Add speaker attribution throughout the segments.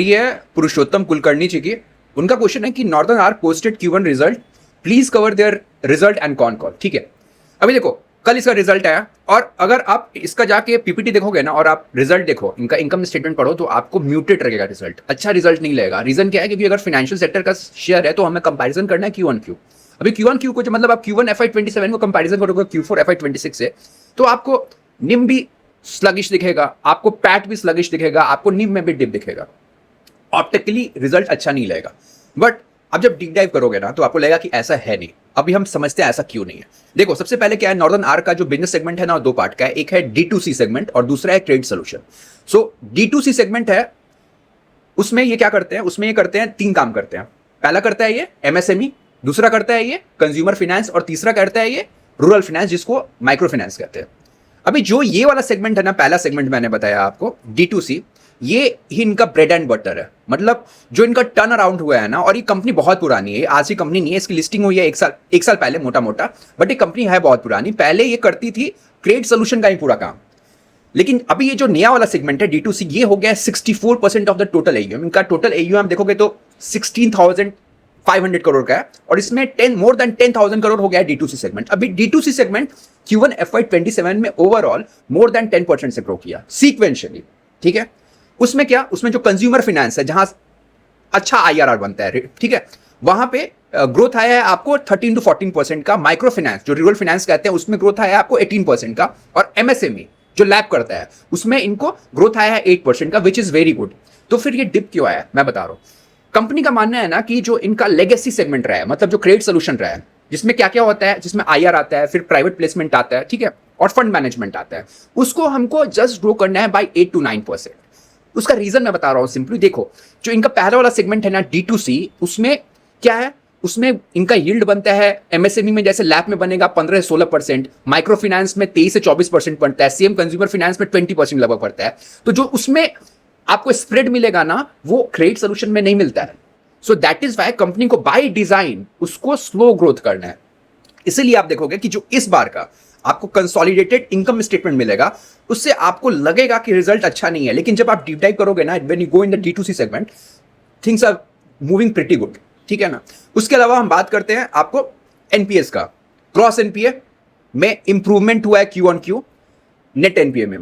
Speaker 1: ये है पुरुषोत्तम कुलकर्णी जी की। उनका क्वेश्चन है कि northern arc posted Q1 result, please cover their result and con call. ठीक है, अभी देखो कल इसका रिजल्ट आया और अगर आप इसका जाके पीपीटी देखोगे ना और आप रिजल्ट देखो, इनका इनकम स्टेटमेंट पढ़ो तो आपको म्यूटेड लगेगा रिजल्ट, अच्छा रिजल्ट नहीं लगेगा। रीजन क्या है? क्योंकि अगर फाइनेंशियल सेक्टर का शेयर है तो हमें कंपैरिजन करना है Q1Q। अभी Q1Q को जो मतलब आप Q1 FY27 को कंपैरिजन करोगे Q4 FY26 से, तो आपको निम भी स्लगिश दिखेगा, आपको पैट भी स्लगिश दिखेगा, आपको निम में भी डिप दिखेगा। ऑप्टिकली रिजल्ट अच्छा नहीं लगेगा, बट अब जब डीप डाइव करोगे ना तो आपको लगेगा कि ऐसा है नहीं। अभी हम समझते हैं ऐसा क्यों नहीं है। देखो सबसे पहले क्या है, नॉर्दर्न आर्क का जो बिजनेस सेगमेंट है ना, दो पार्ट का है। एक है D2C सेगमेंट और दूसरा है ट्रेड सोल्यूशन। सो D2C सेगमेंट है, उसमें ये क्या करते हैं, उसमें ये करते हैं, तीन काम करते हैं। पहला करता है ये MSME, दूसरा करता है ये कंज्यूमर फाइनेंस और तीसरा करता है ये रूरल फाइनेंस, जिसको माइक्रो फाइनेंस कहते हैं। अभी जो ये वाला सेगमेंट है ना, पहला सेगमेंट मैंने बताया आपको D2C, ये ही इनका ब्रेड एंड बटर है। मतलब जो इनका टर्न अराउंड हुआ है ना, और ये कंपनी बहुत पुरानी है, आज की कंपनी नहीं है, इसकी लिस्टिंग हुई है एक साल पहले मोटा मोटा, बट ये कंपनी है बहुत पुरानी। पहले ये करती थी ट्रेड सोल्यूशन का ही पूरा काम, लेकिन अभी ये जो नया वाला सेगमेंट है D2C, ये हो गया 64% ऑफ द टोटल AUM। इनका टोटल AUM देखोगे तो 16,500 करोड़ का है और इसमें मोर देन 10,000 करोड़ हो गया है D2C सेगमेंट। अभी D2C सेगमेंट Q1 FY27 में ओवरऑल मोर देन 10% से ग्रो किया सीक्वेंशियली। ठीक है, उसमें क्या, उसमें जो कंज्यूमर फाइनेंस है जहां अच्छा IRR बनता है, ठीक है, वहां पे ग्रोथ आया है आपको 13 to 14% का। माइक्रो फाइनेंस जो रूरल फाइनेंस कहते हैं उसमें ग्रोथ आया है आपको 18% का, और MSME जो लैब करता है उसमें इनको ग्रोथ आया है 8% का, विच इज वेरी गुड। तो फिर ये डिप क्यों आया, मैं बता रहा हूं। कंपनी का मानना है ना कि जो इनका लेगेसी सेगमेंट रहा है, मतलब जो क्रेडिट सोल्यूशन रहा है, जिसमें क्या क्या होता है, जिसमें IR आता है, फिर प्राइवेट प्लेसमेंट आता है, ठीक है, और फंड मैनेजमेंट आता है, उसको हमको जस्ट ग्रो करना है बाई 8 to 9%। उसका रीजन मैं बता रहा हूं सिंपली। देखो जो इनका पहला वाला सेगमेंट है ना D2C, उसमें क्या है, उसमें इनका यील्ड बनता है MSME में जैसे लैब में बनेगा 15 से 16%, माइक्रो फाइनेंस में 23 से 24% बनता है, सेम कंज्यूमर फाइनेंस में 20% लगभग पड़ता है। तो जो उसमें आपको स्प्रेड मिलेगा ना, वो क्रेडिट सोल्यूशन में नहीं मिलता है। So that is why company को बाय डिजाइन उसको स्लो ग्रोथ करना है। इसीलिए आप देखोगे कि जो इस बार का आपको कंसोलिडेटेड इनकम स्टेटमेंट मिलेगा, उससे आपको लगेगा कि रिजल्ट अच्छा नहीं है, लेकिन जब आप डीप डाइव करोगे ना, when you go in the D2C segment, things are moving pretty good. ठीक है ना। उसके अलावा हम बात करते हैं आपको NPS का। क्रॉस NPA में इंप्रूवमेंट हुआ है Q1Q, नेट NPA में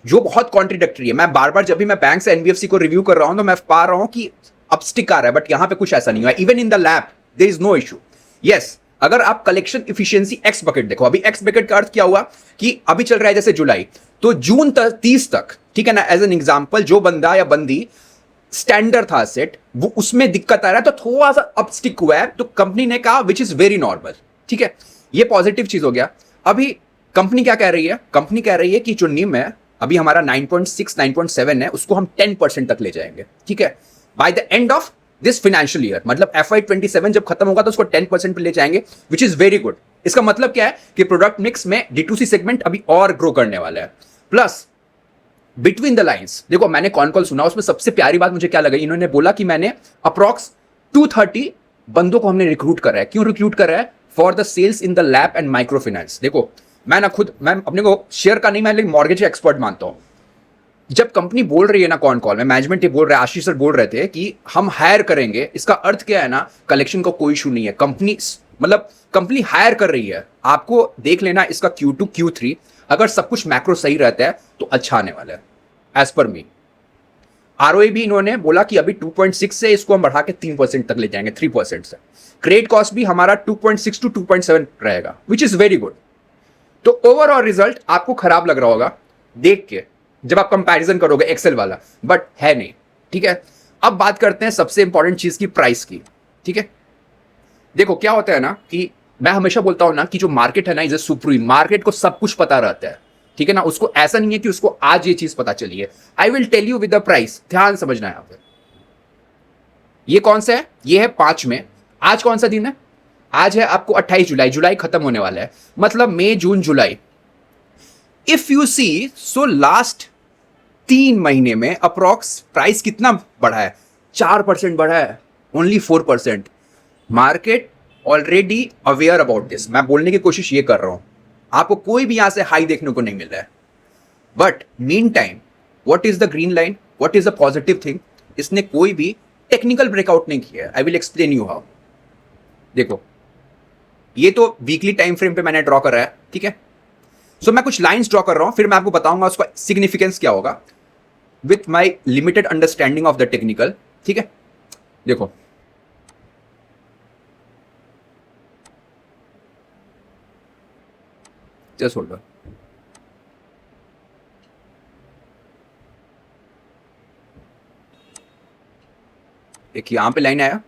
Speaker 1: जो बहुत कॉन्ट्रडिक्टरी है। मैं बार बार जब भी मैं बैंक से NBFC को रिव्यू कर रहा हूं तो मैं पा रहा हूं कि अपस्टिक आ रहा है, बट यहां पे कुछ ऐसा नहीं हुआ। Even in the lab there is no issue. Yes, अगर आप कलेक्शन इफिशियंसी एक्स बकेट देखो, अभी एक्स बकेट का अर्थ क्या हुआ कि अभी चल रहा है जैसे जुलाई, तो जून 30 तक, ठीक है ना, एज एन एग्जांपल, जो बंदा या बंदी स्टैंडर्ड था सेट, वो उसमें दिक्कत आ रहा है तो थोड़ा सा अपस्टिक हुआ है, तो कंपनी ने कहा विच इज वेरी नॉर्मल। ठीक है, ये पॉजिटिव चीज हो गया। अभी कंपनी क्या कह रही है, कंपनी कह रही है कि जो निम है अभी हमारा 9.6 9.7 है, उसको हम 10% तक ले जाएंगे। ठीक है, by the end of this financial year, मतलब FY27 जब खत्म होगा तो उसको 10% पे ले जाएंगे, विच इज वेरी गुड। इसका मतलब क्या है कि प्रोडक्ट मिक्स में D2C सेगमेंट अभी और ग्रो करने वाला है। प्लस बिटवीन द लाइंस देखो, मैंने कॉन कॉल सुना, उसमें सबसे प्यारी बात मुझे क्या लगी, इन्होंने बोला कि मैंने अप्रॉक्स 230 बंदों को हमने रिक्रूट कर रहा है। क्यों रिक्रूट कर रहा है? For the sales in the lab and microfinance. देखो मैं अपने को शेयर का नहीं, मैं लेकिन मॉर्गेज एक्सपर्ट मानता हूं। जब कंपनी बोल रही है ना कॉन कॉल में, मैनेजमेंट ये बोल रहा है, आशीष सर बोल रहे थे कि हम हायर करेंगे, इसका अर्थ क्या है ना, कलेक्शन का कोई इशू नहीं है। कंपनी हायर कर रही है। आपको देख लेना इसका Q2 Q3, अगर सब कुछ मैक्रो सही रहता है तो अच्छा आने वाला है एज पर मी। ROE भी इन्होंने बोला कि अभी 2.6 से इसको हम बढ़ा के 3% तक ले जाएंगे, 3% से। क्रेडिट कॉस्ट भी हमारा 2.6 to 2.7 रहेगा, विच इज वेरी गुड। तो ओवरऑल रिजल्ट आपको खराब लग रहा होगा देख के जब आप कंपैरिजन करोगे एक्सेल वाला, बट है नहीं। ठीक है, अब बात करते हैं सबसे इंपॉर्टेंट चीज की, प्राइस की। ठीक है, देखो क्या होता है ना कि मैं हमेशा बोलता हूं ना कि जो मार्केट है ना, इज ए सुप्रीम मार्केट, को सब कुछ पता रहता है। ठीक है ना, उसको ऐसा नहीं है कि उसको आज ये चीज पता चली है। I will tell you with the price, ध्यान समझना है। यहां पर ये कौन सा है, ये है 5 में। आज कौन सा दिन है? आज है आपको 28 जुलाई। जुलाई खत्म होने वाला है, मतलब मई जून जुलाई। If you see, so last 3 महीने में अप्रॉक्स प्राइस कितना बढ़ा है? 4% बढ़ा है, only 4%। Market already aware about this. मैं बोलने की कोशिश ये कर रहा हूं, आपको कोई भी यहां से हाई देखने को नहीं मिल रहा है। But mean time, what is the green line, what is the positive thing? इसने कोई भी टेक्निकल ब्रेकआउट नहीं किया है। I will explain you how. देखो ये तो वीकली टाइम फ्रेम पे मैंने ड्रॉ करा है, ठीक है। सो मैं कुछ लाइंस ड्रॉ कर रहा हूं, फिर मैं आपको बताऊंगा उसका सिग्निफिकेंस क्या होगा with my limited understanding of the technical, ठीक है। देखो जस्ट होल्ड ऑन। एक यहां पे लाइन आया,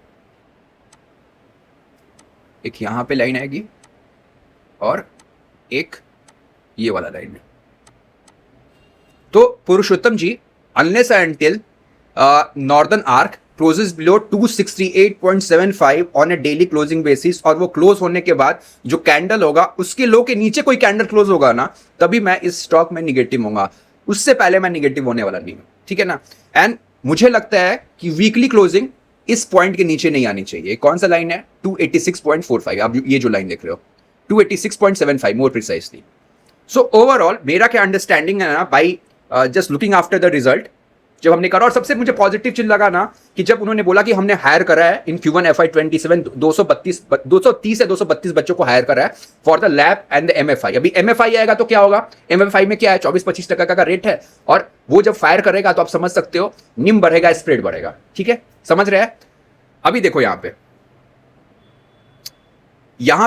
Speaker 1: एक यहां पे लाइन आएगी और एक ये वाला लाइन है। तो Purushottam ji, unless and until northern arc closes below 268.75 on a daily closing basis, और वो क्लोज होने के बाद जो कैंडल होगा उसके लो के नीचे कोई कैंडल क्लोज होगा ना, तभी मैं इस स्टॉक में निगेटिव होऊंगा। उससे पहले मैं निगेटिव होने वाला नहीं हूं, ठीक है ना। एंड मुझे लगता है कि वीकली क्लोजिंग इस पॉइंट के नीचे नहीं आनी चाहिए। कौन सा लाइन है? 286.45। आप ये जो लाइन देख रहे हो 286.75 मोर प्रिसाइसली। सो ओवरऑल मेरा क्या अंडरस्टैंडिंग है ना, by just looking after the result, जब हमने करा, और सबसे मुझे पॉजिटिव चीज लगा ना कि जब उन्होंने बोला कि हमने हायर करा है इन Q1 FY27 230 या 232 बच्चों को हायर करा है for the lab and the MFI। अभी MFI आएगा तो क्या होगा, MFI में क्या है 24-25% का रेट है, और वो जब फायर करेगा तो आप समझ सकते हो निम बढ़ेगा, स्प्रेड बढ़ेगा, ठीक है, समझ रहे हैं। अभी देखो यहां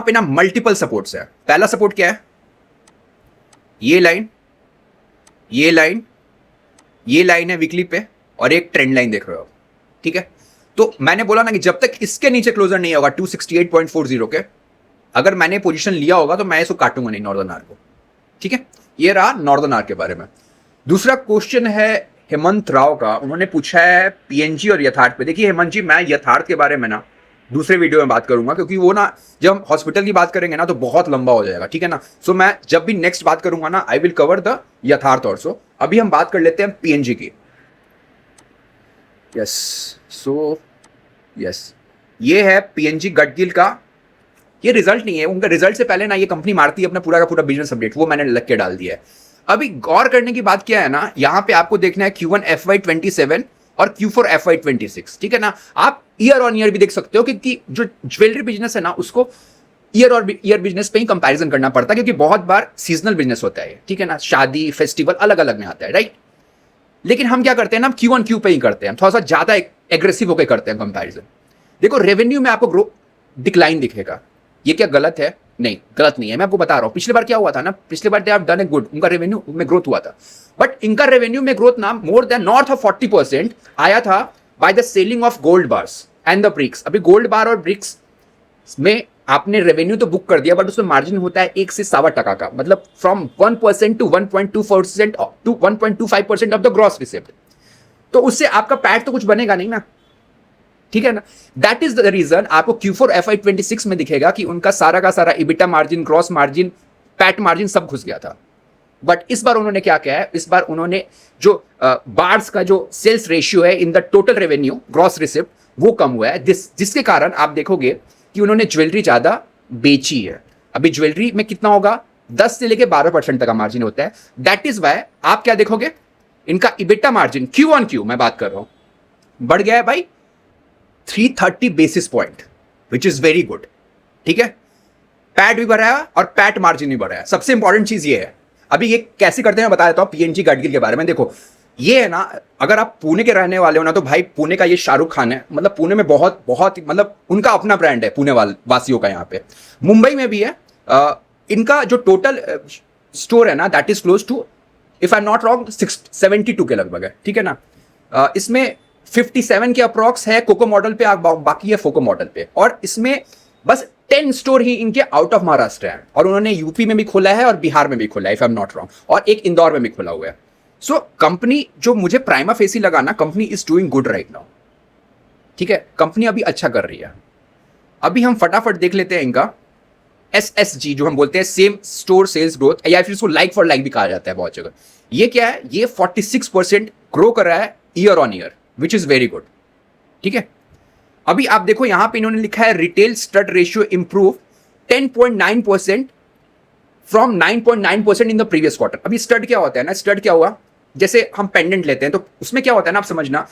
Speaker 1: पे ना मल्टीपल सपोर्ट्स है। पहला सपोर्ट क्या है? ये लाइन, ये लाइन, ये लाइन है वीकली पे, और एक ट्रेंड लाइन देख रहे हो, ठीक है। तो मैंने बोला ना कि जब तक इसके नीचे क्लोजर नहीं होगा 268.40 के, अगर मैंने पोजीशन लिया होगा तो मैं इसको काटूंगा नहीं नॉर्दर्न आर्क को, ठीक है। ये रहा नॉर्दर्न आर्क के बारे में। दूसरा क्वेश्चन है हेमंत राव का, उन्होंने पूछा है पीएनजी और यथार्थ पे। देखिए हेमंत जी, मैं यथार्थ के बारे में ना दूसरे वीडियो में बात करूंगा, क्योंकि वो ना जब हम हॉस्पिटल की बात करेंगे ना तो बहुत लंबा हो जाएगा, ठीक है ना। सो मैं जब भी नेक्स्ट बात करूंगा ना, आई विल कवर द यथार्थ ऑल्सो। अभी हम बात कर लेते हैं पीएनजी की। यस, सो यस, ये है पीएनजी गडगिल का। ये रिजल्ट नहीं है, उनका रिजल्ट से पहले ना ये कंपनी मारती है अपना पूरा का पूरा बिजनेस अपडेट, वो मैंने लग के डाल दिया है। अभी गौर करने की बात क्या है ना, यहां पे आपको देखना है Q1 FY27 और Q4 FY26, ठीक है ना। आप ईयर ऑन ईयर भी देख सकते हो, क्योंकि जो ज्वेलरी बिजनेस है ना उसको ईयर बिजनेस पे ही कंपैरिजन करना पड़ता है, क्योंकि बहुत बार सीजनल बिजनेस होता है, ठीक है ना। शादी फेस्टिवल अलग अलग में आता है, राइट। लेकिन हम क्या करते हैं ना, हम Q1 पे ही करते हैं, थोड़ा सा ज्यादा एग्रेसिव होकर करते हैं कंपैरिजन। देखो रेवेन्यू में आपको ग्रो डिक्लाइन दिखेगा, ये क्या गलत है? नहीं, गलत नहीं है, मैं आपको बता रहा हूं। पिछली बार क्या हुआ था ना, पिछली बार they have done a good, उनका रेवेन्यू में ग्रोथ हुआ था, बट इनका रेवेन्यू में ग्रोथ ना मोर देन नॉर्थ ऑफ 40% आया था by the selling of gold bars and the bricks. अभी गोल्ड बार और ब्रिक्स में आपने रेवेन्यू तो बुक कर दिया, बट उसमें मार्जिन होता है 1 से 1.25% का, मतलब from 1% to 1.2% to 1.25% of the gross receipt. तो उससे आपका पैट तो कुछ बनेगा नहीं ना, ठीक है ना। दैट इज द रीजन आपको Q4 FY26 में दिखेगा कि उनका सारा का सारा EBITDA margin, gross margin, PAT margin सब घुस गया था। बट इस बार उन्होंने क्या किया है, इस बार उन्होंने जो बार्स का जो सेल्स रेशियो है in the total revenue gross receipt वो कम हुआ है, जिसके कारण आप देखोगे कि उन्होंने ज्वेलरी ज्यादा बेची है। अभी ज्वेलरी में कितना होगा, 10 से लेके 12% तक का मार्जिन होता है। दैट इज वाई आप क्या देखोगे, इनका इबिटा मार्जिन Q1Q मैं बात कर रहा हूं बढ़ गया है भाई 330 basis point, which is very good, ठीक है। पैट भी बढ़ा है और पैट मार्जिन भी बढ़ा है। सबसे इंपॉर्टेंट चीज ये है। अभी ये कैसे करते हैं मैं बता देता हूं पीएनजी गडगिल के बारे में। देखो ये है ना, अगर आप पुणे के रहने वाले हो ना, तो भाई पुणे का ये शाहरुख खान है, मतलब पुणे में बहुत बहुत मतलब उनका अपना ब्रांड है पुणे वासियों का। यहाँ पे मुंबई में भी है। इनका जो टोटल स्टोर है ना, that is close to, if I am not wrong, 72 के लगभग है, ठीक है ना। इसमें 57 के अप्रॉक्स है कोको मॉडल पे, बाकी है फोको मॉडल पे, और इसमें बस 10 स्टोर ही इनके आउट ऑफ महाराष्ट्र है, और उन्होंने यूपी में भी खोला है और बिहार में भी खोला है, if I am not wrong, और एक इंदौर में भी खोला हुआ है। सो कंपनी जो मुझे प्राइमा फेसी लगा ना, company is doing good right now, ठीक है। कंपनी अभी अच्छा कर रही है। अभी हम फटाफट देख लेते हैं इनका SSG, जो हम बोलते हैं सेम स्टोर सेल्स ग्रोथ, या फिर इसको लाइक फॉर लाइक भी कहा जाता है बहुत जगह। ये क्या है, ये 46% ग्रो कर रहा है year on year, which is very good, ठीक है। अभी आप देखो यहां पे इन्होंने लिखा है retail stud ratio improve 10.9% from 9.9% in the previous quarter. अभी स्टड क्या होता है ना, स्टड क्या हुआ, जैसे हम पेंडेंट लेते हैं तो उसमें क्या होता है ना, आप समझना,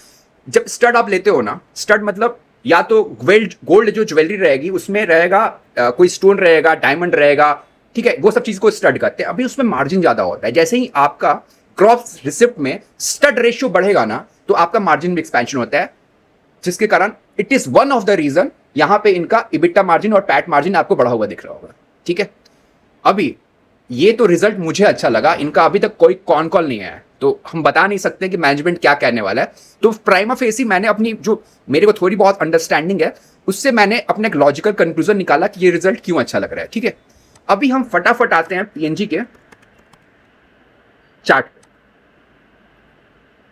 Speaker 1: जब स्टड आप लेते हो ना, स्टड मतलब या तो गोल्ड गोल्ड जो ज्वेलरी रहेगी उसमें रहेगा कोई स्टोन रहेगा, डायमंड रहेगा, ठीक है, वो सब चीज को स्टड करते हैं। अभी उसमें मार्जिन ज्यादा होता है। जैसे ही आपका क्रॉस रिसिप्ट में स्टड रेशियो बढ़ेगा ना, तो आपका मार्जिन भी एक्सपेंशन होता है, जिसके कारण it is one of the reason यहां पे इनका इबिटा मार्जिन और पैट मार्जिन आपको बढ़ा हुआ दिख रहा होगा। ठीक है, अभी ये तो रिजल्ट मुझे अच्छा लगा, इनका अभी तक कोई कॉन कॉल नहीं आया, तो हम बता नहीं सकते कि मैनेजमेंट क्या कहने वाला है। तो प्राइमा फेसी मैंने अपनी जो मेरे को थोड़ी बहुत अंडरस्टैंडिंग है उससे मैंने अपना एक लॉजिकल कंक्लूजन निकाला कि ये रिजल्ट क्यों अच्छा लग रहा है। ठीक है, अभी हम फटाफट आते हैं पीएनजी के चार्ट पे।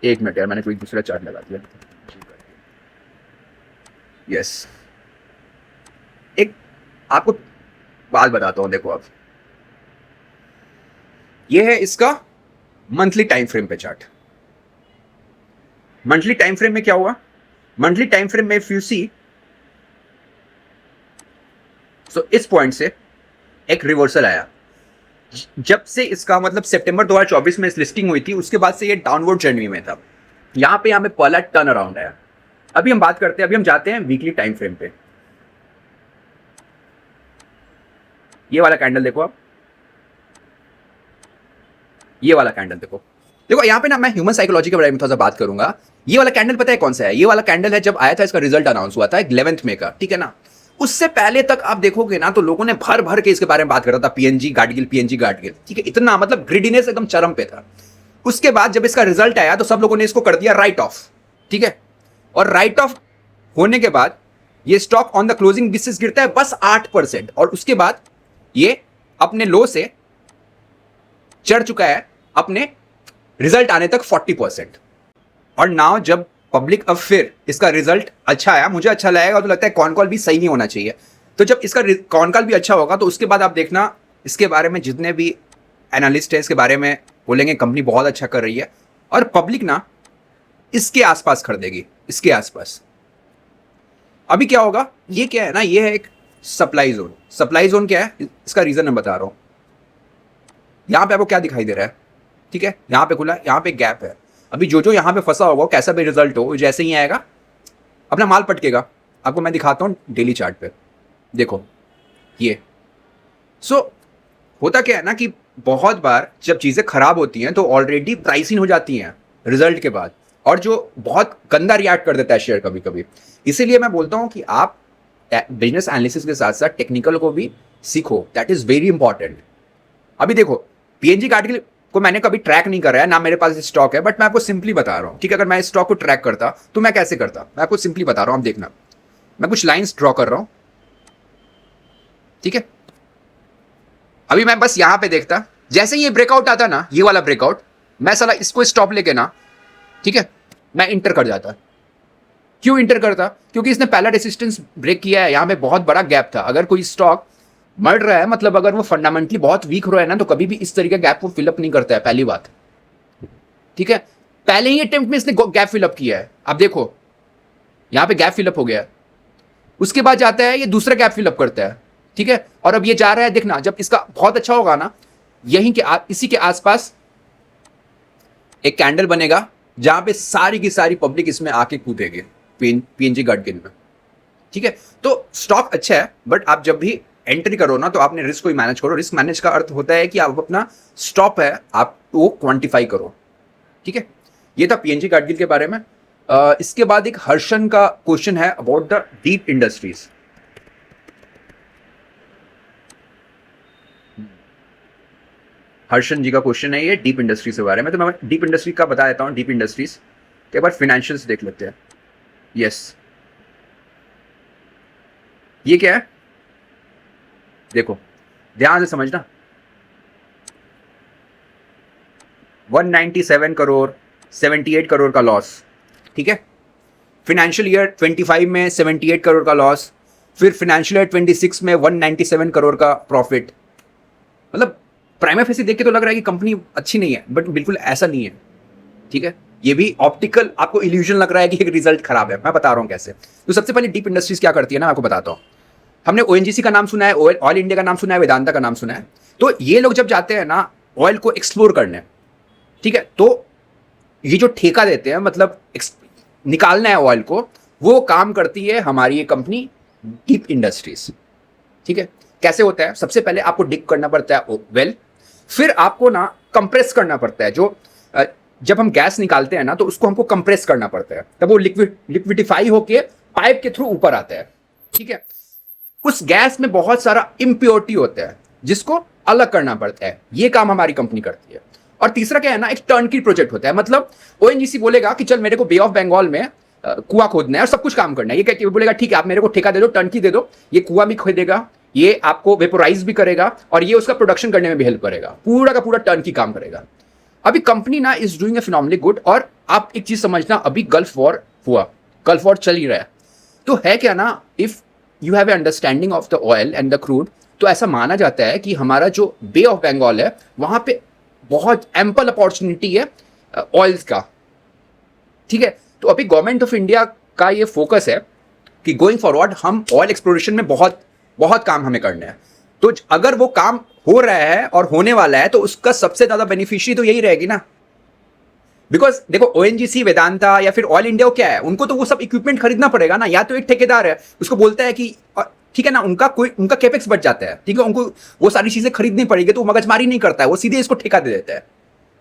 Speaker 1: एक मिनट यार, मैंने कोई दूसरा चार्ट लगा दिया। यस, एक आपको बात बताता हूं, देखो अब ये है इसका मंथली टाइम फ्रेम पे चार्ट। मंथली टाइम फ्रेम में क्या हुआ, मंथली टाइम फ्रेम में इफ यू सी, सो इस पॉइंट से एक रिवर्सल आया। जब से इसका मतलब सितंबर 2024 में इस लिस्टिंग हुई थी, उसके बाद से ये डाउनवर्ड जर्नी में था। यहां पे हमें पहला टर्न अराउंड आया। अभी हम बात करते हैं, अभी हम जाते हैं वीकली टाइम फ्रेम पे। ये वाला कैंडल देखो आप, ये वाला कैंडल देखो। देखो यहाँ पे ना मैं ह्यूमन साइकोलॉजी के बारे में थोड़ा सा बात करूंगा। ये वाला कैंडल पता है कौन सा है? ये वाला कैंडल है जब आया था, इसका रिजल्ट अनाउंस हुआ था 11th मई का, ठीक है ना। उससे पहले तक आप देखोगे ना तो लोगों ने भर भर के इसके बारे में बात करा था, पीएनजी गाडगिल, पीएनजी गाडगिल, ठीक है, इतना मतलब ग्रिडीनेस एकदम चरम पे था। उसके बाद जब इसका रिजल्ट आया तो सब लोगों ने इसको कर दिया राइट ऑफ, ठीक है। और राइट ऑफ होने के बाद ये stock on the closing basis गिरता है बस 8%, और उसके बाद ये अपने लो से चढ़ चुका है अपने रिजल्ट आने तक 40%। और नाउ जब पब्लिक अब फिर इसका रिजल्ट अच्छा आया, मुझे अच्छा लगेगा तो लगता है कॉन कॉल भी सही नहीं होना चाहिए। तो जब इसका कॉन कॉल भी अच्छा होगा तो उसके बाद आप देखना इसके बारे में जितने भी एनालिस्ट है इसके बारे में बोलेंगे कंपनी बहुत अच्छा कर रही है, और पब्लिक ना इसके आसपास खरीदेगी, इसके आसपास। अभी क्या होगा, ये क्या है ना, ये है एक सप्लाई जोन। सप्लाई जोन क्या है, इसका रीजन मैं बता रहा हूं। यहां पे आपको क्या दिखाई दे रहा है, ठीक है, यहां पे खुला, यहां पे गैप है। अभी जो जो यहां पे फंसा होगा, कैसा भी रिजल्ट हो, जैसे ही आएगा अपना माल पटकेगा। आपको मैं दिखाता हूं डेली चार्ट पे, देखो ये। होता क्या है ना कि बहुत बार जब चीजें खराब होती हैं तो ऑलरेडी प्राइसिंग हो जाती हैं रिजल्ट के बाद, और जो बहुत गंदा रिएक्ट कर देता है शेयर कभी कभी। इसीलिए मैं बोलता हूं कि आप बिजनेस एनालिसिस के साथ साथ टेक्निकल को भी सीखो, दैट इज वेरी इंपॉर्टेंट। अभी देखो पीएनजी गाडगिल को मैंने कभी ट्रैक नहीं करा है, ना मेरे पास स्टॉक है, बट मैं आपको सिंपली बता रहा हूं, ठीक है। अगर मैं स्टॉक को ट्रैक करता तो मैं कैसे करता, मैं आपको सिंपली बता रहा हूं, आप देखना। मैं कुछ लाइंस ड्रॉ कर रहा हूं, ठीक है। अभी मैं बस यहां पे देखता, जैसे ही ये ब्रेकआउट आता ना, ये वाला ब्रेकआउट, मैं साला इसको स्टॉप लेके ना, ठीक है, मैं इंटर कर जाता। क्यों इंटर करता? क्योंकि इसने पहला रेसिस्टेंस ब्रेक किया है, यहां पे बहुत बड़ा गैप था। अगर कोई स्टॉक मर रहा है, मतलब अगर वो फंडामेंटली बहुत वीक हो रहा है ना, तो कभी भी इस तरीके गैप को फिलअप नहीं करता है, पहली बात, ठीक है। पहले ही अटेम्प्ट में इसने गैप फिलअप किया है, आप देखो यहां पे गैप फिलअप हो गया। उसके बाद जाता है ये दूसरा गैप फिलअप करता है, ठीक है। और अब ये जा रहा है, देखना जब इसका बहुत अच्छा होगा ना, यहीं के इसी के आसपास एक कैंडल बनेगा जहां पे सारी की सारी पब्लिक इसमें आके कूदेगी, पीएनजी गाडगिल में, ठीक है। तो स्टॉक अच्छा है, बट आप जब भी एंट्री करो ना तो आपने रिस्क को ही मैनेज करो। रिस्क मैनेज का अर्थ होता है कि आप अपना स्टॉप है आप वो क्वांटिफाई करो, ठीक है। ये था पीएनजी गाडगिल के बारे में। इसके बाद एक हर्षन का क्वेश्चन है about the deep industries. Harshan ji का क्वेश्चन है ये डीप इंडस्ट्रीज के बारे में, तो मैं डीप इंडस्ट्री का बता देता हूं। डीप इंडस्ट्रीज के बाद फाइनेंशियल्स देख लेते हैं। यस, ये क्या है, देखो ध्यान से समझना। 197 करोड़, 78 करोड़ का लॉस, ठीक है। फाइनेंशियल ईयर 25 में 78 करोड़ का लॉस, फिर फाइनेंशियल ईयर 26 में 197 करोड़ का प्रॉफिट। मतलब प्राइमा फेसी देख के तो लग रहा है कि कंपनी अच्छी नहीं है, बट बिल्कुल ऐसा नहीं है, ठीक है। ये भी ऑप्टिकल आपको इल्यूजन लग रहा है कि एक रिजल्ट खराब है, मैं बता रहा हूं कैसे। तो सबसे पहले डीप इंडस्ट्रीज क्या करती है ना, आपको बताता हूं। हमने ओएनजीसी का नाम सुना है, ऑयल इंडिया का नाम सुना है, वेदांता का नाम सुना है। तो ये लोग जब जाते हैं ना ऑयल को एक्सप्लोर करने, ठीक है, तो ये जो ठेका देते हैं, मतलब निकालना है ऑयल को, वो काम करती है हमारी ये कंपनी डीप इंडस्ट्रीज। ठीक है, कैसे होता है? सबसे पहले आपको डिग करना पड़ता है वेल, फिर आपको ना कंप्रेस करना पड़ता है। जो जब हम गैस निकालते हैं ना तो उसको हमको कंप्रेस करना पड़ता है, तब वो लिक्विडिफाई होके पाइप के थ्रू ऊपर आता है। ठीक है, उस गैस में बहुत सारा इम्प्योरिटी होता है जिसको अलग करना पड़ता है, ये काम हमारी कंपनी करती है। और तीसरा क्या है ना, एक टर्नकी प्रोजेक्ट होता है। मतलब ओएनजीसी बोलेगा कि चल मेरे को बे ऑफ बंगाल में कुआं खोदना है और सब कुछ काम करना है, ये कहती है, बोलेगा ठीक है आप मेरे को ठेका दे दो, टर्नकी दे दो, ये कुआं भी खोदेगा, ये आपको वेपोराइज भी करेगा और ये उसका प्रोडक्शन करने में भी हेल्प करेगा, पूरा का पूरा टर्नकी काम करेगा। अभी कंपनी ना is doing a phenomenally good. और आप एक चीज समझना, अभी गल्फ वॉर हुआ, गल्फ वॉर चल ही रहा है, तो है क्या ना, if you have a understanding of the oil and the crude, तो ऐसा माना जाता है कि हमारा जो बे ऑफ बंगाल है वहां पे बहुत एम्पल अपॉर्चुनिटी है ऑयल्स का। ठीक है, तो अभी गवर्नमेंट ऑफ इंडिया का ये फोकस है कि गोइंग फॉरवर्ड हम ऑयल एक्सप्लोरेशन में बहुत बहुत काम हमें करना है। तो अगर वो काम हो रहा है और होने वाला है तो उसका सबसे ज्यादा बेनिफिशियरी तो यही रहेगी ना। बिकॉज देखो ओएनजीसी, वेदांता या फिर ऑयल इंडिया क्या है, उनको तो वो सब इक्विपमेंट खरीदना पड़ेगा ना। या तो एक ठेकेदार है, उसको बोलता है कि ठीक है ना, उनका कैपेक्स बच जाता है, ठीक है, उनको वो सारी चीजें खरीदनी पड़ेगी, तो वो मगजमारी नहीं करता है, वो सीधे इसको ठेका दे देता है।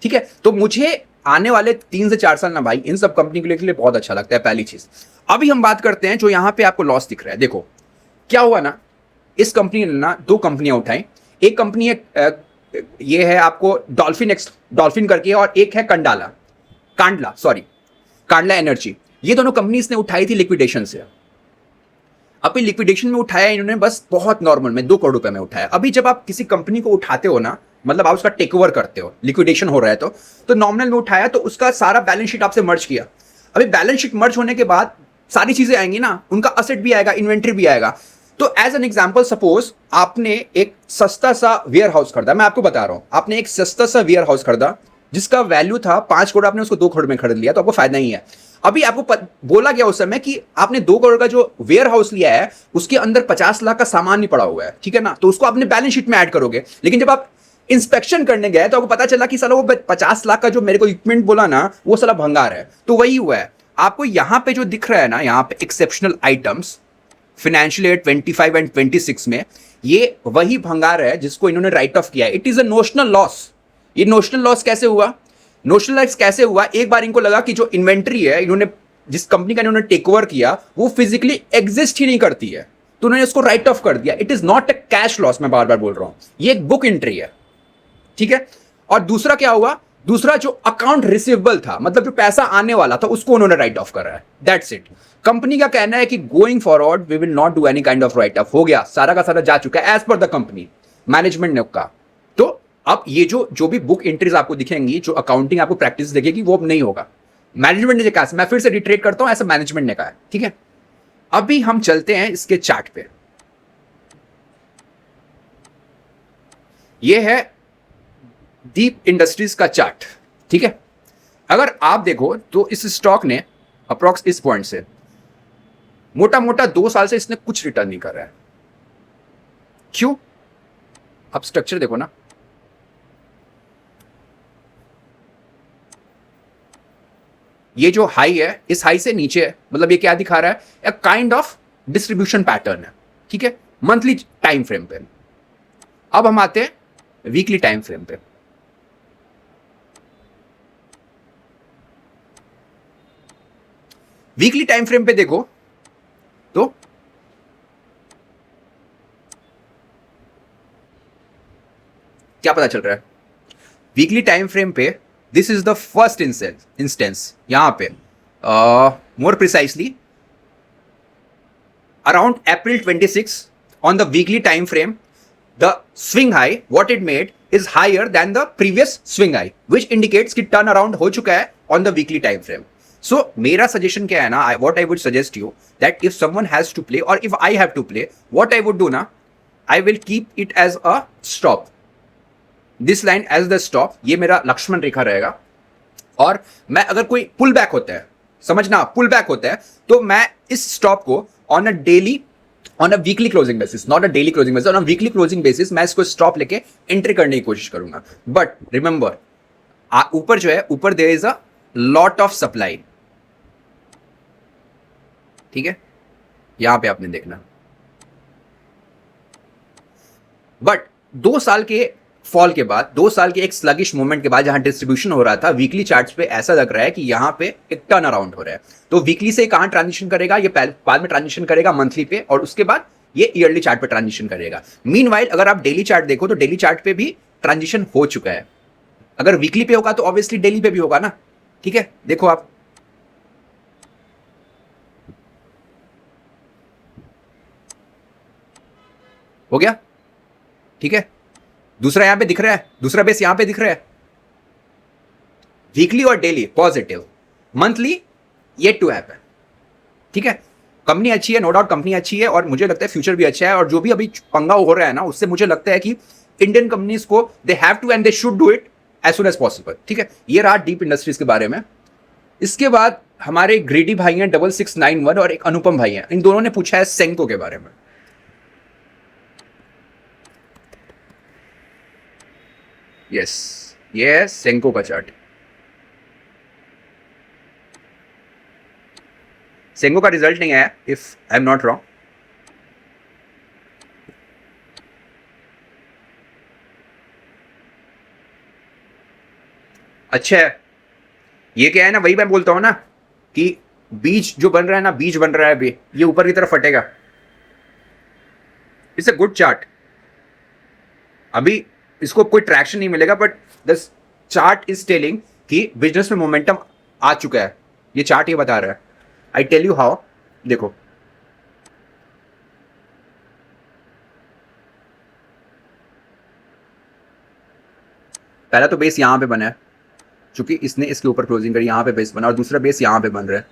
Speaker 1: ठीक है, तो मुझे आने वाले 3 से 4 साल ना भाई इन सब कंपनी के लिए बहुत अच्छा लगता है, पहली चीज। अभी हम बात करते हैं जो यहां पे आपको लॉस दिख रहा है। देखो क्या हुआ ना, इस कंपनी ने ना 2 कंपनियां उठाई। एक कंपनी है ये है आपको डॉल्फिन करके, और एक है कांडला एनर्जी। ये दोनों कंपनी इसने उठाई थी लिक्विडेशन से। अभी लिक्विडेशन में उठाया इन्होंने बस बहुत नॉर्मल में 2 करोड़ रुपए में उठाया। अभी जब आप किसी कंपनी को उठाते हो ना, मतलब आप उसका टेक ओवर करते हो, लिक्विडेशन हो रहा है तो नॉमिनल में उठाया, तो उसका सारा बैलेंस शीट आपसे मर्ज किया। अभी बैलेंस शीट मर्ज होने के बाद सारी चीजें आएंगी ना, उनका असेट भी आएगा, इन्वेंट्री भी आएगा। तो एज एन एग्जाम्पल, सपोज आपने एक सस्ता सा वेयर हाउस खरीदा, मैं आपको बता रहा हूं, आपने एक सस्ता सा वेयर हाउस खरीदा जिसका वैल्यू था 5 करोड़, आपने उसको 2 करोड़ में खरीद लिया, तो आपको फायदा ही है। अभी आपको बोला गया उस समय कि आपने 2 करोड़ का जो वेयर हाउस लिया है उसके अंदर 50 लाख का सामान नहीं पड़ा हुआ है, ठीक है ना, तो उसको आपने बैलेंस शीट में ऐड करोगे। लेकिन जब आप इंस्पेक्शन करने गए तो आपको पता चला कि साला वो 50 लाख का जो मेरे को इक्विपमेंट बोला ना, वो साला भंगार है। तो वही हुआ है। आपको यहां पे जो दिख रहा है ना, यहां पे exceptional items financial year 25 and 26 में, ये वही भंगार है जिसको इन्होंने राइट ऑफ किया है। It is a notional loss. ये नोशनल लॉस कैसे हुआ? नोशनल लॉस कैसे हुआ? एक बार इनको लगा कि जो इन्वेंट्री है, इन्होंने जिस कंपनी का इन्होंने टेक ओवर किया वो फिजिकली एग्जिस्ट ही नहीं करती है, तो उन्होंने इसको राइट ऑफ कर दिया। It is not a cash loss, मैं बार बार बोल रहा हूं, ये एक बुक एंट्री है, ठीक है। और दूसरा क्या हुआ? दूसरा जो अकाउंट रिसीवेबल था, मतलब जो पैसा आने वाला था, उसको उन्होंने राइट ऑफ करा है। That's it. कंपनी का कहना है कि going forward we will not do any kind of write off. हो गया, सारा का सारा जा चुका है as per the company management ने कहा। तो अब ये जो भी बुक एंट्रीज आपको दिखेंगी, जो अकाउंटिंग आपको प्रैक्टिस देखेगी, वो अब नहीं होगा। मैनेजमेंट ने कहा, मैं फिर से रिट्रेट करता हूं, ऐसा मैनेजमेंट ने कहा है, ठीक है। अभी हम चलते हैं इसके चार्ट पे। ये है डीप इंडस्ट्रीज का चार्ट, ठीक है। अगर आप देखो तो इस स्टॉक ने अप्रॉक्स इस पॉइंट से मोटा मोटा 2 साल से इसने कुछ रिटर्न नहीं कर रहा है। क्यों? आप स्ट्रक्चर देखो ना, ये जो हाई है, इस हाई से नीचे है, मतलब ये क्या दिखा रहा है? A kind of distribution pattern है, ठीक है, मंथली टाइम फ्रेम पे। अब हम आते हैं वीकली टाइम फ्रेम पे। वीकली टाइम फ्रेम पे देखो तो क्या पता चल रहा है? वीकली टाइम फ्रेम पे this is the first instance, यहां पे more precisely around April 26 on the weekly time frame, the swing high what it made is higher than the previous swing high, which indicates कि turn around हो चुका है on the weekly time frame. So मेरा suggestion क्या है ना, what I would suggest you that if someone has to play or if I have to play, what I would do ना, I will keep it as a stop, this line as the stop, ये मेरा लक्ष्मण रेखा रहेगा। और मैं अगर कोई pull back होता है, समझना पुल बैक होता है, तो मैं इस स्टॉप को on a weekly closing basis, not a daily closing basis, on a weekly closing basis मैं इसको स्टॉप लेके एंट्री करने की कोशिश करूंगा। बट रिमेंबर, ऊपर जो है, ऊपर there is a lot of supply, ठीक है, यहां पे आपने देखना। बट 2 साल के फॉल के बाद, 2 साल के एक स्लगिश मूवमेंट के बाद जहां डिस्ट्रीब्यूशन हो रहा था, वीकली चार्ट्स पे ऐसा लग रहा है कि यहां पे एक टर्न अराउंड हो रहा है। तो वीकली से कहां ट्रांजिशन करेगा, ये बाद में ट्रांजिशन करेगा मंथली पे, और उसके बाद ये ईयरली चार्ट पे ट्रांजिशन करेगा। मीनवाइल अगर आप डेली चार्ट देखो तो डेली चार्ट पे भी ट्रांजिशन हो चुका है। अगर वीकली पे होगा तो ऑब्वियसली डेली पे भी होगा ना। ठीक है, देखो आप, हो गया। ठीक है, दूसरा यहां पे दिख रहा है, दूसरा बेस यहां पे दिख रहा है। वीकली और daily positive, monthly yet to happen. ठीक है, कंपनी अच्छी है, नो डाउट कंपनी अच्छी है, और मुझे लगता है फ्यूचर भी अच्छा है। और जो भी अभी पंगा हो रहा है ना, उससे मुझे लगता है कि इंडियन कंपनीज को they have to and they should do it as soon as possible. ठीक है, ये रहा डीप इंडस्ट्रीज के बारे में। इसके बाद हमारे ग्रेडी भाई हैं 6691 और एक अनुपम भाई हैं, इन दोनों ने पूछा है सेंको के बारे में। यस, ये है सेंको का चार्ट। सेंको का रिजल्ट नहीं आया if I am not wrong. अच्छा है, ये क्या है ना, वही मैं बोलता हूं ना कि बीज जो बन रहा है ना, बीज बन रहा है अभी, ये ऊपर की तरफ फटेगा। It's a good chart. अभी इसको कोई ट्रैक्शन नहीं मिलेगा, but the chart is telling कि बिजनेस में मोमेंटम आ चुका है। ये चार्ट ये बता रहा है। आई टेल यू हाउ, देखो पहला तो बेस यहां पे बना है, क्योंकि इसने इसके ऊपर क्लोजिंग करी, यहां पे बेस बना, और दूसरा बेस यहां पे बन रहा है।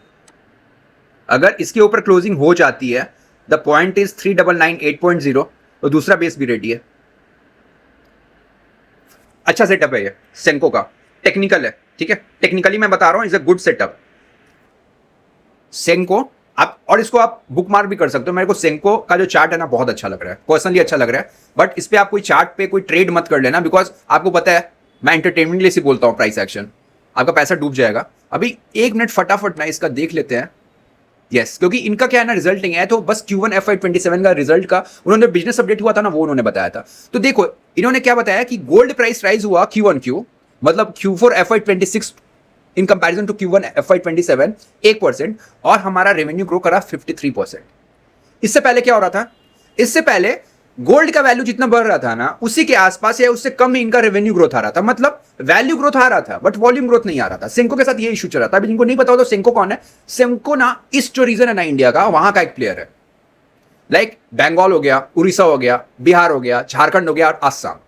Speaker 1: अगर इसके ऊपर क्लोजिंग हो जाती है, द पॉइंट इज 3998.0, तो दूसरा बेस भी रेडी है। अच्छा सेटअप है ये सेंको का, टेक्निकल है। ठीक है, टेक्निकली मैं बता रहा हूं, is a good setup Senco. आप और इसको आप बुक मार्क भी कर सकते हो। मेरे को सेंको का जो चार्ट है ना बहुत अच्छा लग रहा है, पर्सनली अच्छा लग रहा है। बट इस पे आप कोई चार्ट पे कोई ट्रेड मत कर लेना, बिकॉज आपको पता है मैं एंटरटेनमेंट लिए से बोलता हूं, प्राइस एक्शन आपका पैसा डूब जाएगा। अभी 1 मिनट फटाफट ना इसका देख लेते हैं। यस, क्योंकि इनका क्या है ना, रिजल्ट नहीं है, तो बस Q1 FY27 का रिजल्ट का उन्होंने बिजनेस अपडेट हुआ था ना, वो उन्होंने बताया था। तो देखो इन्होंने क्या बताया कि गोल्ड प्राइस राइज हुआ Q1Q, मतलब Q4 FY26 in comparison to Q1 FY27 1%, और हमारा रेवेन्यू ग्रो करा 53%। इससे पहले क्या हो रहा था, इससे पहले गोल्ड का वैल्यू जितना बढ़ रहा था ना, उसी के आसपास या उससे कम ही इनका रेवेन्यू ग्रोथ आ रहा था। मतलब वैल्यू ग्रोथ आ रहा था बट वॉल्यूम ग्रोथ नहीं आ रहा था। सेंको के साथ ये इशू चल रहा था। अभी जिनको नहीं पता हो तो सेंको कौन है, सेंको ना ईस्ट जो रीजन है ना इंडिया का, वहां का एक प्लेयर है। लाइक बंगाल हो गया, उड़ीसा हो गया, बिहार हो गया, झारखंड हो गया और आसाम,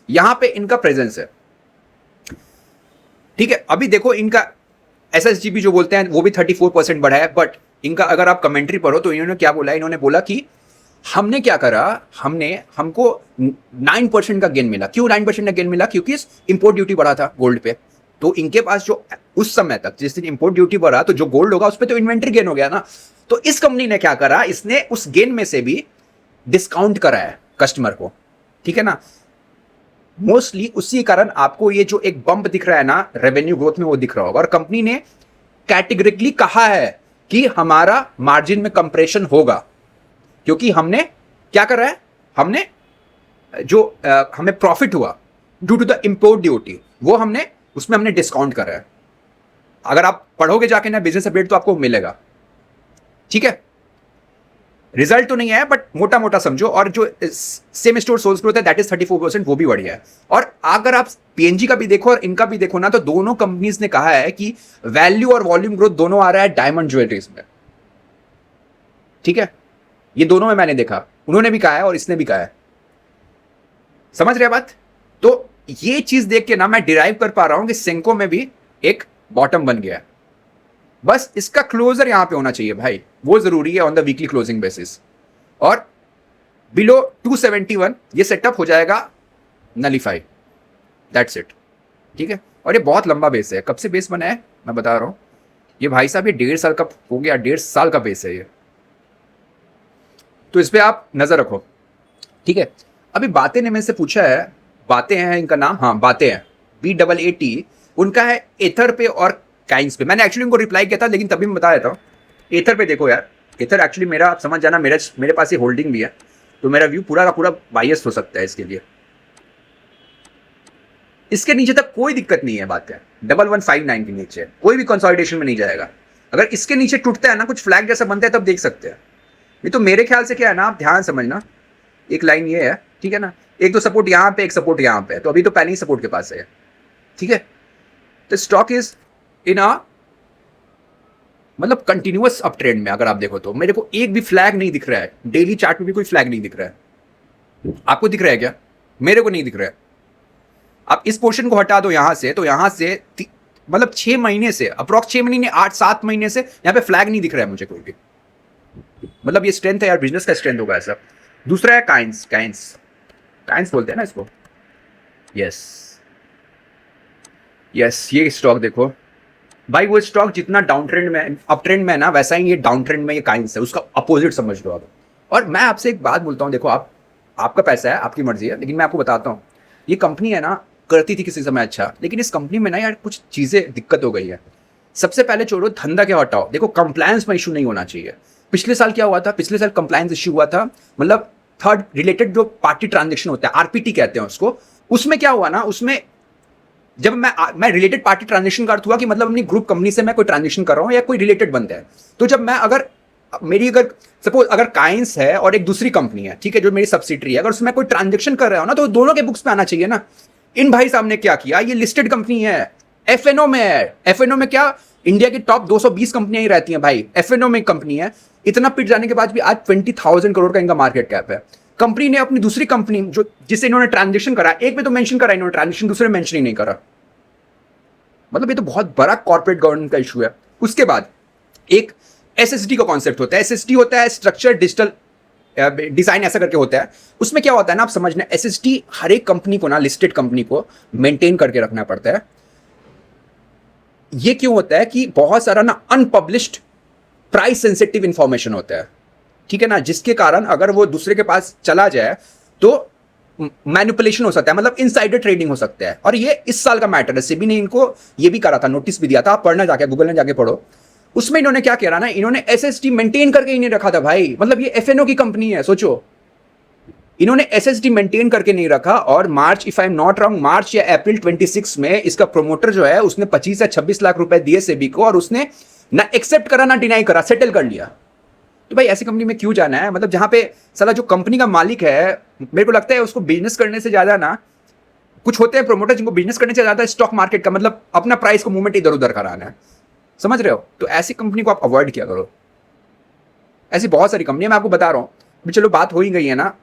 Speaker 1: यहां पे इनका प्रेजेंस है। ठीक है, अभी देखो इनका एसएसजीपी जो बोलते हैं वो भी 34% बढ़ा है। बट इनका अगर आप कमेंट्री पढ़ो तो इन्होंने क्या बोला, इन्होंने बोला कि हमने क्या करा, हमको 9% का गेन मिला। क्यों 9% का गेन मिला, क्योंकि इंपोर्ट ड्यूटी बढ़ा था गोल्ड पे। तो इनके पास जो उस समय तक जिस दिन इंपोर्ट ड्यूटी बढ़ा, तो जो गोल्ड होगा उस पर तो इन्वेंट्री गेन हो गया ना। तो इस कंपनी ने क्या करा, इसने उस गेन में से भी डिस्काउंट करा है कस्टमर को। ठीक है ना, मोस्टली उसी कारण आपको ये जो एक बम्प दिख रहा है ना रेवेन्यू ग्रोथ में, वो दिख रहा होगा। और कंपनी ने कैटेगरिकली कहा है कि हमारा मार्जिन में कंप्रेशन होगा, क्योंकि हमने क्या कर रहा है, हमने जो हमें प्रॉफिट हुआ due to the import duty, वो हमने उसमें हमने डिस्काउंट कर रहा है। अगर आप पढ़ोगे जाके ना बिजनेस अपडेट तो आपको मिलेगा। ठीक है, रिजल्ट तो नहीं आया बट मोटा मोटा समझो। और जो सेम स्टोर सोल्स ग्रोथ है दैट इज 34%, वो भी बढ़िया है। और अगर आप पीएनजी का भी देखो और इनका भी देखो ना, तो दोनों कंपनीज ने कहा है कि वैल्यू और वॉल्यूम ग्रोथ दोनों आ रहा है डायमंड ज्वेलरीज में। ठीक है, ये दोनों में मैंने देखा, उन्होंने भी कहा है और इसने भी कहा है। समझ रहे बात? तो ये चीज देख के ना मैं डिराइव कर पा रहा हूं कि सेंको में भी एक बॉटम बन गया है। बस इसका क्लोजर यहां पे होना चाहिए भाई, वो जरूरी है on the weekly closing basis. और बिलो 271 ये सेटअप हो जाएगा नलीफाई, दैट्स इट। ठीक है, और ये बहुत लंबा बेस है। कब से बेस बना है मैं बता रहा हूं, ये भाई साहब ये 1.5 साल का हो गया, 1.5 साल का बेस है ये। तो इस पे आप नजर रखो। ठीक है, अभी बातें ने मेरे से पूछा है, बातें हैं इनका नाम, हाँ बातें हैं, BAAT, उनका है एथर पे और काइंस पे। मैंने एक्चुअली उनको रिप्लाई किया था, लेकिन तभी मैं बता देता हूँ। एथर पे देखो यार, इधर एक्चुअली मेरा, आप समझ जाना, मेरे पास ये होल्डिंग भी है, तो मेरा व्यू पूरा का पूरा बायस हो सकता है इसके लिए। इसके नीचे तक कोई दिक्कत नहीं है, बात है 1159 के नीचे कोई भी कंसोलिडेशन में नहीं जाएगा। अगर इसके नीचे टूटता है ना, कुछ फ्लैग जैसा बनता है, तब देख सकते हैं। ये तो मेरे ख्याल से क्या है ना, आप ध्यान समझना, एक लाइन ये है, ठीक है ना, एक तो सपोर्ट यहाँ पे, एक सपोर्ट यहाँ पे, तो अभी तो पहले ही सपोर्ट के पास है, ठीक है। तो स्टॉक इज इन अ मतलब कंटिन्यूअस अप ट्रेंड में। अगर आप देखो तो मेरे को एक भी फ्लैग नहीं दिख रहा है, डेली चार्ट में भी कोई फ्लैग नहीं दिख रहा है। आपको दिख रहा है क्या? मेरे को नहीं दिख रहा है। आप इस पोर्शन को हटा दो यहां से, तो यहां से मतलब 6 महीने से, अप्रॉक्स 6 महीने, 8-7 महीने से यहां पे फ्लैग नहीं दिख रहा है मुझे कोई भी। मतलब ये स्ट्रेंथ है यार, बिजनेस का स्ट्रेंथ होगा ऐसा। दूसरा है काइंस बोलते हैं ना इसको। यस, ये स्टॉक देखो भाई, वो स्टॉक जितना डाउन ट्रेंड में, अप ट्रेंड में है ना, वैसा ही ये डाउन ट्रेंड में ये काइंस है, उसका अपोजिट समझ लो आप। और मैं आपसे एक बात बोलता हूँ, देखो आपका पैसा है, आपकी मर्जी है, लेकिन मैं आपको बताता हूँ, ये कंपनी है ना, करती थी किसी समय अच्छा, लेकिन इस कंपनी में ना यार कुछ चीजें दिक्कत हो गई है। सबसे पहले छोड़ो, धंधा क्या हटाओ, देखो कंप्लायंस में इशू नहीं होना चाहिए। पिछले साल क्या हुआ था? पिछले साल कंप्लायंस इशू हुआ था, मतलब थर्ड रिलेटेड जो पार्टी ट्रांजेक्शन होता है, आरपीटी कहते हैं उसको। उसमें क्या हुआ ना, उसमें जब मैं रिलेटेड पार्टी ट्रांजेक्शन का अर्थ हुआ कि मतलब अपनी ग्रुप कंपनी से मैं कोई ट्रांजेक्शन कर रहा हूं या कोई रिलेटेड बंदा है, तो जब मैं अगर सपोज अगर काइंस है और एक दूसरी कंपनी है, ठीक है, जो मेरी सब्सिडरी है, अगर उसमें कोई ट्रांजेक्शन कर रहा हो ना, तो दोनों के बुक्स पे आना चाहिए ना। इन भाई साहब ने क्या किया, ये लिस्टेड कंपनी है, एफएनओ में है। एफएनओ में क्या, इंडिया की टॉप 220 कंपनियां ही रहती हैं भाई, एफएनओ में कंपनी है। इतना पिट जाने के बाद भी आज 20,000 करोड़ का इनका मार्केट कैप है। कंपनी ने अपनी दूसरी कंपनी जो जिससे इन्होंने ट्रांजेक्शन करा, एक में तो मेंशन करा इन्होंने ट्रांजेक्शन, दूसरे में मेंशन ही नहीं करा। मतलब ये तो बहुत बड़ा कॉर्पोरेट गवर्नेंस का इशू है। उसके बाद एक एसएसडी का कॉन्सेप्ट होता है। एसएसडी होता है स्ट्रक्चर डिजिटल डिजाइन, ऐसा करके होता है। उसमें क्या होता है ना, आप समझना, एसएसडी हर एक कंपनी को ना, लिस्टेड कंपनी को मेंटेन करके रखना पड़ता है। ये क्यों होता है कि बहुत सारा ना अनपब्लिश्ड प्राइस सेंसिटिव इंफॉर्मेशन होता है, ठीक है ना, जिसके कारण अगर वो दूसरे के पास चला जाए तो मैनिपुलेशन हो सकता है, मतलब इनसाइडर ट्रेडिंग हो सकता है। और ये इस साल का मैटर है, सेबी ने इनको ये भी करा था, नोटिस भी दिया था, आप पढ़ना जाके, गूगल में जाके पढ़ो। उसमें इन्होंने क्या किया ना, इन्होंने एसएसडी मेंटेन करके ही नहीं रखा था भाई। मतलब ये एफएनओ की कंपनी है, सोचो, इन्होंने एसएसडी मेंटेन करके नहीं रखा। और March, if I am not wrong, March या अप्रैल 26 में इसका प्रोमोटर जो है उसने 25 या 26 लाख रुपए दिए सेबी को, और उसने ना एक्सेप्ट करा ना डिनाई करा, सेटल कर लिया। तो भाई ऐसी कंपनी में क्यों जाना है? मतलब जहां पे साला जो कंपनी का मालिक है, मेरे को लगता है उसको बिजनेस करने से ज्यादा ना, कुछ होते हैं प्रोमोटर जिनको बिजनेस करने से ज्यादा स्टॉक मार्केट का, मतलब अपना प्राइस को मूवमेंट इधर उधर कराना है, समझ रहे हो? तो ऐसी कंपनी को आप अवॉइड किया करो। ऐसी बहुत सारी कंपनियां मैं आपको बता रहा हूं। चलो बात हो ही गई है ना,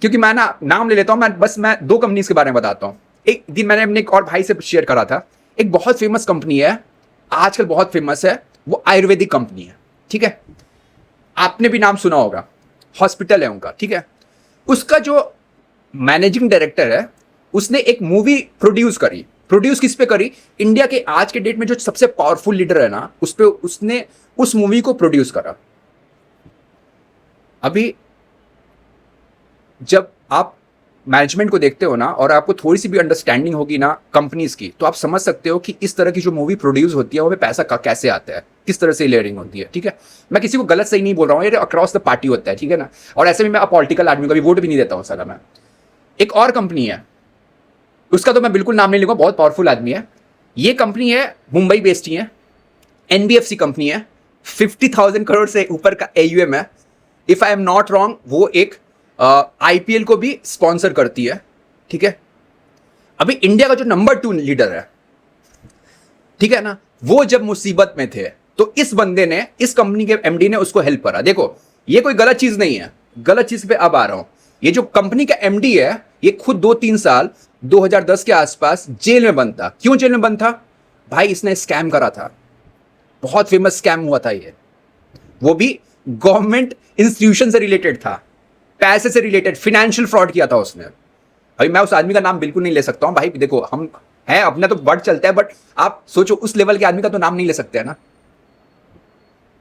Speaker 1: क्योंकि मैं ना नाम ले लेता हूं, मैं 2 कंपनीज के बारे में बताता हूं। एक दिन मैंने अपने एक और भाई से शेयर करा था, एक बहुत फेमस कंपनी है, आजकल बहुत फेमस है, वो आयुर्वेदिक कंपनी है, ठीक है, आपने भी नाम सुना होगा, हॉस्पिटल है उनका, ठीक है। उसका जो मैनेजिंग डायरेक्टर है, उसने एक मूवी प्रोड्यूस किस पे करी? इंडिया के आज के डेट में जो सबसे पावरफुल लीडर है ना, उस पे उसने उस मूवी को प्रोड्यूस करा। अभी जब आप मैनेजमेंट को देखते हो ना, और आपको थोड़ी सी भी अंडरस्टैंडिंग होगी ना कंपनीज की, तो आप समझ सकते हो कि इस तरह की जो मूवी प्रोड्यूस होती है, वो पैसा कैसे आता है, किस तरह से लेयरिंग होती है, ठीक है। मैं किसी को गलत सही नहीं बोल रहा हूँ, ये अक्रॉस द पार्टी होता है, ठीक है ना। और ऐसे में मैं अपॉलिटिकल आदमी को भी वोट भी नहीं देता हूँ साला मैं। एक और कंपनी है, उसका तो मैं बिल्कुल नाम नहीं लूंगा, बहुत पावरफुल आदमी है। ये कंपनी है, मुंबई बेस्ड ही है, एनबीएफसी कंपनी है, 50,000 करोड़ से ऊपर का एयूएम है। If I am not wrong, वो एक आईपीएल को भी स्पॉन्सर करती है, ठीक है। अभी इंडिया का जो नंबर 2 लीडर है, ठीक है ना, वो जब मुसीबत में थे, तो इस बंदे ने, इस कंपनी के एमडी ने उसको हेल्प करा। देखो ये कोई गलत चीज नहीं है, गलत चीज पे अब आ रहा हूं। ये जो कंपनी का एमडी है, ये खुद 2-3 साल 2010 के आसपास जेल में बंद था। क्यों जेल में बंद था? भाई इसने स्कैम करा था, बहुत फेमस स्कैम हुआ था ये, वो भी गवर्नमेंट इंस्टीट्यूशन से रिलेटेड था, पैसे से रिलेटेड, फाइनेंशियल फ्रॉड किया था उसने। अभी मैं उस आदमी का नाम बिल्कुल नहीं ले सकता हूं भाई, देखो हम हैं, अपना तो वर्ड चलता है, बट आप सोचो उस लेवल के आदमी का तो नाम नहीं ले सकते हैं ना।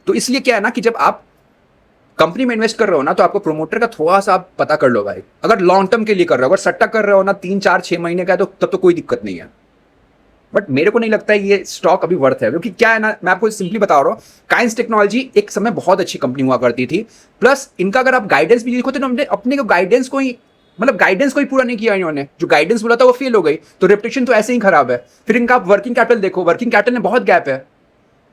Speaker 1: तो इसलिए क्या है ना कि जब आप कंपनी में इन्वेस्ट कर रहे हो ना, तो आपको प्रोमोटर का थोड़ा सा आप पता कर लो भाई। अगर लॉन्ग टर्म के लिए कर रहे हो, अगर सट्टा कर रहे हो ना 3-4-6 महीने का है, तो तब तो कोई दिक्कत नहीं है। बट मेरे को नहीं लगता है ये स्टॉक अभी वर्थ है, क्योंकि क्या है ना, मैं आपको सिंपली बता रहा हूँ, काइंस टेक्नोलॉजी एक समय बहुत अच्छी कंपनी हुआ करती थी, प्लस इनका अगर आप गाइडेंस भी देखो तो हमने अपने को गाइडेंस को ही, मतलब गाइडेंस को ही पूरा नहीं किया इन्होंने, जो गाइडेंस बोला था वो फेल हो गई, तो रेपुटेशन तो ऐसे ही खराब है। फिर इनका वर्किंग कैपिटल देखो, वर्किंग कैपिटल में बहुत गैप है।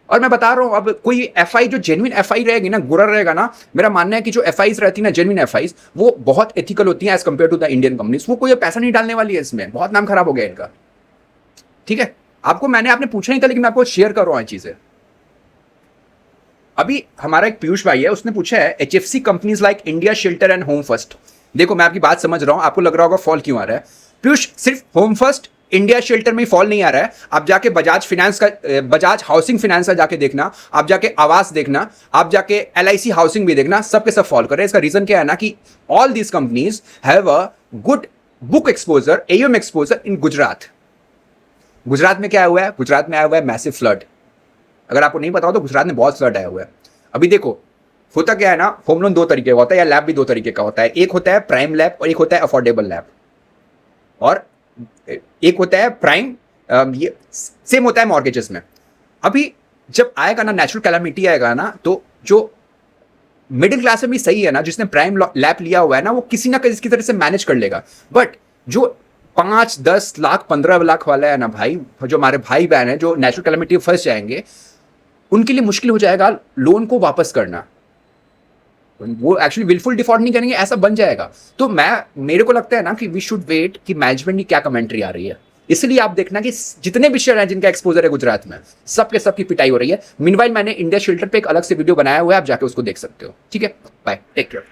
Speaker 1: और मैं बता रहा हूं, अब कोई एफआई जो जेन्युइन एफआई रहेगी ना, गुरर रहेगा ना, मेरा मानना है कि जो एफआईज रहती है ना, जेन्युइन एफआईज, वो बहुत एथिकल होती हैं as compare to the Indian companies. वो कोई पैसा नहीं डालने वाली है इसमें, बहुत नाम खराब हो गया इनका। ठीक है, आपने पूछा नहीं था, लेकिन मैं आपको शेयर कर रहा हूं चीजें। अभी हमारा एक पीयूष भाई है, उसने पूछा है HFC companies like India shelter and home first. देखो मैं आपकी बात समझ रहा हूं, आपको लग रहा होगा फॉल क्यों आ रहा है। पीयूष, सिर्फ होम फर्स्ट इंडिया शेल्टर में फॉल नहीं आ रहा है, आप जाके बजाज हाउसिंग फाइनेंस का जाके देखना, आप जाके आवास देखना, आप जाके एलआईसी हाउसिंग भी देखना, सब के सब फॉल कर रहे हैं। इसका रीजन क्या है ना कि all these companies have a good book exposure, AUM exposure in Gujarat. Gujarat में क्या हुआ है, गुजरात में आया हुआ है मैसिव फ्लड। अगर आपको नहीं पता हो तो गुजरात में बहुत फ्लड आया हुआ है। अभी देखो होता क्या है ना, होम लोन दो तरीके का होता है, या लैब भी दो तरीके का होता है। एक होता है प्राइम लैब और एक होता है अफोर्डेबल लैब, और एक होता है प्राइम, ये सेम होता है मॉर्गेजेस में। अभी जब आएगा ना नेचुरल कैलामिटी आएगा ना, तो जो मिडिल क्लास में भी सही है ना, जिसने प्राइम लैब लिया हुआ है ना, वो किसी ना किसी तरह से मैनेज कर लेगा। बट जो 5, 10 लाख 15 लाख वाला है ना भाई, जो हमारे भाई बहन है जो नेचुरल कैलामिटी फंस जाएंगे, उनके लिए मुश्किल हो जाएगा लोन को वापस करना। वो एक्चुअली विलफुल डिफॉल्ट नहीं करेंगे, ऐसा बन जाएगा। तो मेरे को लगता है ना कि वी शुड वेट कि मैनेजमेंट की क्या कमेंट्री आ रही है। इसलिए आप देखना कि जितने भी शेयर हैं जिनका एक्सपोजर है गुजरात में, सबके सबकी पिटाई हो रही है। मीनवाइल मैंने इंडिया शेल्टर पे एक अलग से वीडियो बनाया हुआ है, आप जाके उसको देख सकते हो। ठीक है, बाय, टेक केयर।